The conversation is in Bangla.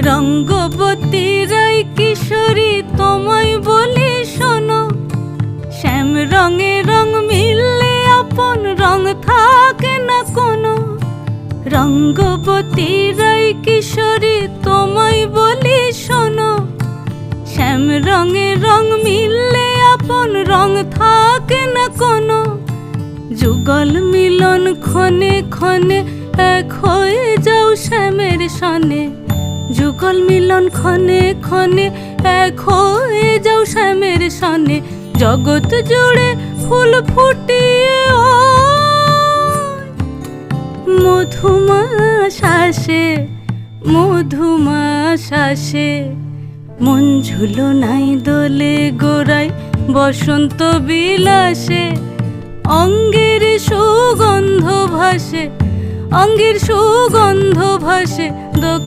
রঙ্গবতী রাই কিশোরী তোমায় বলি শোনো, শ্যাম রঙে রং মিললে আপন রং থাকে না কোনো। রঙ্গবতী রাই কিশোরী তোমায় বলি শোনো, শ্যাম রঙে রং মিললে আপন রং থাকে না কোনো। যুগল মিলন ক্ষণে ক্ষণে এক হয়ে যাও শ্যামের সনে, যুগল মিলন ক্ষণে ক্ষণে এক হয়ে যাও শ্যামের সনে। জগৎ জুড়ে ফুল ফুটিয়ে মধুমাস আসে, মধুমাস আসে। মন ঝুলো নাই দোলে গোড়ায় বসন্ত বিলাসে, অঙ্গের সুগন্ধ ভাসে, অঙ্গের সুগন্ধ ভাসে।